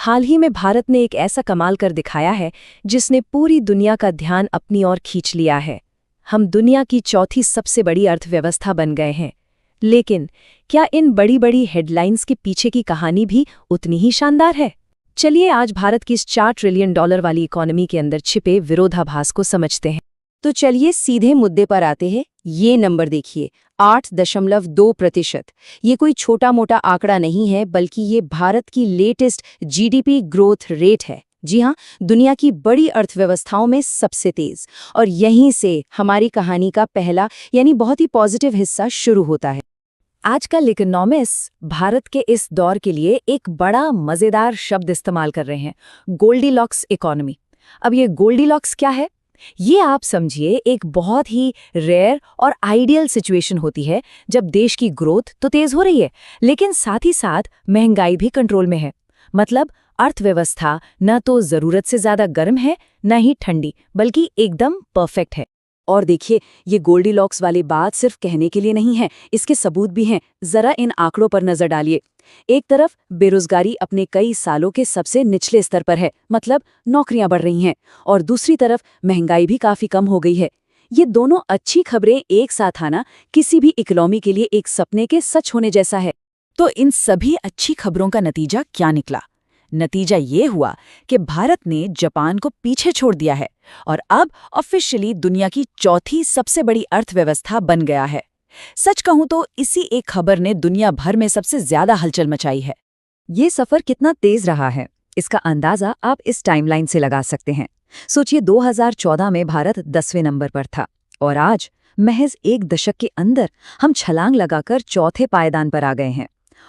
हाल ही में भारत ने एक ऐसा कमाल कर दिखाया है जिसने पूरी दुनिया का ध्यान अपनी ओर खींच लिया है। हम दुनिया की चौथी सबसे बड़ी अर्थव्यवस्था बन गए हैं। लेकिन क्या इन बड़ी बड़ी हेडलाइंस के पीछे की कहानी भी उतनी ही शानदार है? चलिए आज भारत की इस $4 ट्रिलियन वाली इकोनॉमी के अंदर छिपे विरोधाभास को समझते हैं। तो चलिए सीधे मुद्दे पर आते हैं। ये नंबर देखिए, 8.2%। ये कोई छोटा मोटा आंकड़ा नहीं है, बल्कि ये भारत की लेटेस्ट जीडीपी ग्रोथ रेट है। जी हाँ, दुनिया की बड़ी अर्थव्यवस्थाओं में सबसे तेज। और यहीं से हमारी कहानी का पहला यानी बहुत ही पॉजिटिव हिस्सा शुरू होता है। आजकल इकोनॉमिस्ट भारत के इस दौर के लिए एक बड़ा मजेदार शब्द इस्तेमाल कर रहे हैं, गोल्डीलॉक्स इकोनॉमी। अब ये गोल्डीलॉक्स क्या है? ये आप समझिए एक बहुत ही रेयर और आइडियल सिचुएशन होती है जब देश की ग्रोथ तो तेज हो रही है, लेकिन साथ ही साथ महंगाई भी कंट्रोल में है। मतलब अर्थव्यवस्था न तो जरूरत से ज्यादा गर्म है, न ही ठंडी, बल्कि एकदम परफेक्ट है। और देखिए, ये गोल्डीलॉक्स वाली बात सिर्फ कहने के लिए नहीं है, इसके सबूत भी हैं। जरा इन आंकड़ों पर नजर डालिए। एक तरफ बेरोजगारी अपने कई सालों के सबसे निचले स्तर पर है, मतलब नौकरियां बढ़ रही हैं, और दूसरी तरफ महंगाई भी काफी कम हो गई है। ये दोनों अच्छी खबरें एक साथ आना किसी भी इकोनॉमी के लिए एक सपने के सच होने जैसा है। तो इन सभी अच्छी खबरों का नतीजा क्या निकला? नतीजा ये हुआ कि भारत ने जापान को पीछे छोड़ दिया है और अब ऑफिशियली दुनिया की चौथी सबसे बड़ी अर्थव्यवस्था बन गया है। सच कहूं तो इसी एक खबर ने दुनिया भर में सबसे ज्यादा हलचल मचाई है। ये सफर कितना तेज रहा है, इसका अंदाजा आप इस टाइमलाइन से लगा सकते हैं। सोचिए, 2014 में भारत 10वें नंबर पर था और आज महज एक दशक के अंदर हम छलांग लगाकर चौथे पायदान पर आ गए हैं।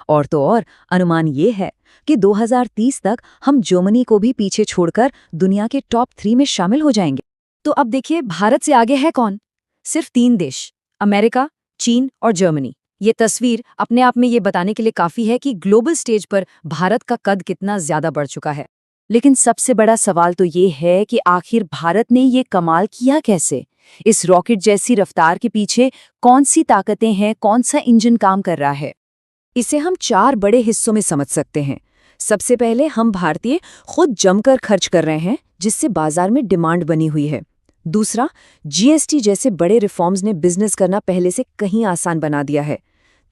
और तो और अनुमान ये है कि 2030 तक हम जर्मनी को भी पीछे छोड़कर दुनिया के टॉप 3 में शामिल हो जाएंगे। तो अब देखिए, भारत से आगे है कौन? सिर्फ 3 देश, अमेरिका, चीन और जर्मनी। ये तस्वीर अपने आप में ये बताने के लिए काफी है कि ग्लोबल स्टेज पर भारत का कद कितना ज्यादा बढ़ चुका है। लेकिन सबसे बड़ा सवाल तो ये है कि आखिर भारत ने ये कमाल किया कैसे? इस रॉकेट जैसी रफ्तार के पीछे कौन सी ताकतें हैं, कौन सा इंजन काम कर रहा है? इसे हम 4 बड़े हिस्सों में समझ सकते हैं। सबसे पहले हम भारतीय खुद जमकर खर्च कर रहे हैं, जिससे बाजार में डिमांड बनी हुई है। दूसरा, जीएसटी जैसे बड़े रिफॉर्म्स ने बिजनेस करना पहले से कहीं आसान बना दिया है।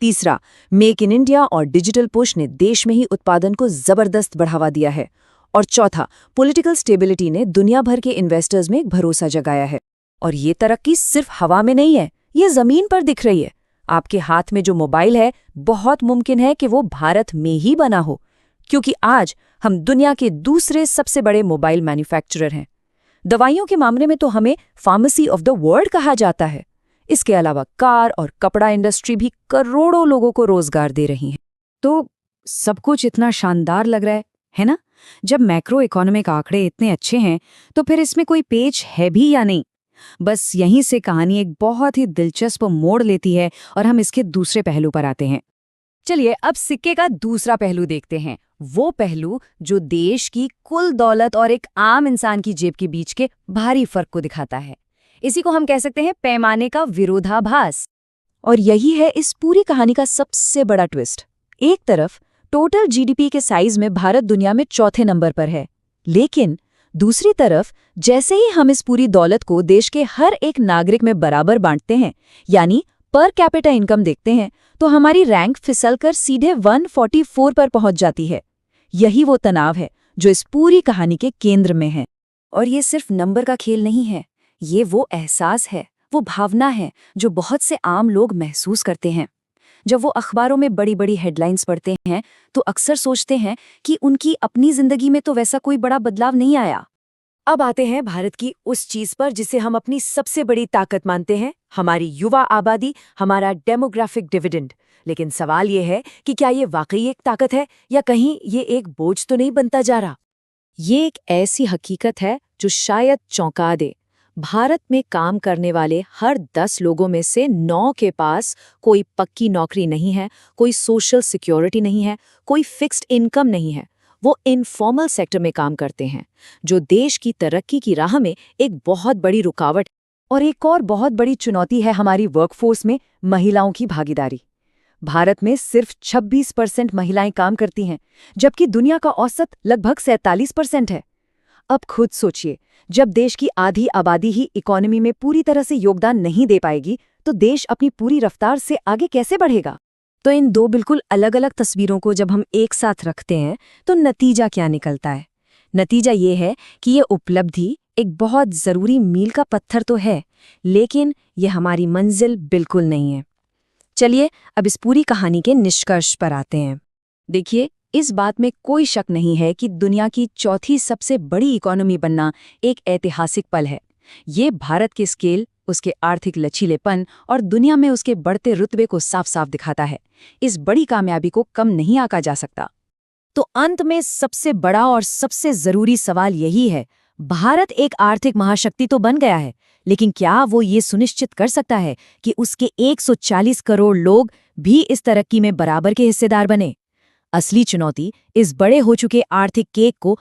तीसरा, मेक इन इंडिया और डिजिटल पुश ने देश में ही उत्पादन को जबरदस्त बढ़ावा दिया है। और चौथा, पॉलिटिकल स्टेबिलिटी ने दुनिया भर के इन्वेस्टर्स में एक भरोसा जगाया है। और ये तरक्की सिर्फ हवा में नहीं है, ये जमीन पर दिख रही है। आपके हाथ में जो मोबाइल है, बहुत मुमकिन है कि वो भारत में ही बना हो, क्योंकि आज हम दुनिया के दूसरे सबसे बड़े मोबाइल मैन्युफैक्चरर हैं। दवाइयों के मामले में तो हमें फार्मेसी ऑफ द वर्ल्ड कहा जाता है। इसके अलावा कार और कपड़ा इंडस्ट्री भी करोड़ों लोगों को रोजगार दे रही है। तो सब कुछ इतना शानदार लग रहा है ना? जब मैक्रो इकोनॉमिक आंकड़े इतने अच्छे हैं, तो फिर इसमें कोई पेच है भी या नहीं? बस यहीं से कहानी एक बहुत ही दिलचस्प मोड़ लेती है और हम इसके दूसरे पहलू पर आते हैं। चलिए अब सिक्के का दूसरा पहलू देखते हैं, वो पहलू जो देश की कुल दौलत और एक आम इंसान की जेब के बीच के भारी फर्क को दिखाता है। इसी को हम कह सकते हैं पैमाने का विरोधाभास। और यही है इस पूरी कहानी का सबसे बड़ा ट्विस्ट। एक तरफ टोटल जीडीपी के साइज में भारत दुनिया में चौथे नंबर पर है, लेकिन दूसरी तरफ जैसे ही हम इस पूरी दौलत को देश के हर एक नागरिक में बराबर बांटते हैं, यानी पर कैपिटा इनकम देखते हैं, तो हमारी रैंक फिसलकर सीधे 144 पर पहुंच जाती है। यही वो तनाव है जो इस पूरी कहानी के केंद्र में है। और ये सिर्फ नंबर का खेल नहीं है, ये वो एहसास है, वो भावना है जो बहुत से आम लोग महसूस करते हैं। जब वो अखबारों में बड़ी बड़ी हेडलाइंस पढ़ते हैं, तो अक्सर सोचते हैं कि उनकी अपनी जिंदगी में तो वैसा कोई बड़ा बदलाव नहीं आया। अब आते हैं भारत की उस चीज पर जिसे हम अपनी सबसे बड़ी ताकत मानते हैं, हमारी युवा आबादी, हमारा डेमोग्राफिक डिविडेंड। लेकिन सवाल ये है कि क्या ये वाकई एक ताकत है या कहीं ये एक बोझ तो नहीं बनता जा रहा? ये एक ऐसी हकीकत है जो शायद चौंका दे। भारत में काम करने वाले हर 10 लोगों में से 9 के पास कोई पक्की नौकरी नहीं है, कोई सोशल सिक्योरिटी नहीं है, कोई फिक्स्ड इनकम नहीं है। वो इनफॉर्मल सेक्टर में काम करते हैं, जो देश की तरक्की की राह में एक बहुत बड़ी रुकावट। और एक और बहुत बड़ी चुनौती है हमारी वर्कफोर्स में महिलाओं की भागीदारी। भारत में सिर्फ 26% महिलाएं काम करती हैं, जबकि दुनिया का औसत लगभग 47% है। अब खुद सोचिए, जब देश की आधी आबादी ही इकोनॉमी में पूरी तरह से योगदान नहीं दे पाएगी, तो देश अपनी पूरी रफ्तार से आगे कैसे बढ़ेगा? तो इन दो बिल्कुल अलग-अलग तस्वीरों को जब हम एक साथ रखते हैं, तो नतीजा क्या निकलता है? नतीजा ये है कि ये उपलब्धि एक बहुत ज़रूरी मील का पत्थर तो है, लेकिन ये हमारी मंजिल बिल्कुल नहीं है। चलिए अब इस पूरी कहानी के निष्कर्ष पर आते हैं। देखिए, इस बात में कोई शक नहीं है कि दुनिया की चौथी सबसे बड़ी इकोनॉमी बनना एक ऐतिहासिक पल है। ये भारत के स्केल, उसके आर्थिक लचीलेपन और दुनिया में उसके बढ़ते रुतबे को साफ-साफ दिखाता है। इस बड़ी कामयाबी को कम नहीं आंका जा सकता। तो अंत में सबसे बड़ा और सबसे जरूरी सवाल यही है, भारत एक आर्थिक महाशक्ति तो बन गया है, लेकिन क्या वो ये सुनिश्चित कर सकता है कि उसके 140 करोड़ लोग भी इस तरक्की में बराबर के हिस्सेदार बने? असली चुनौती इस बड़े हो चुके आर्थिक केक को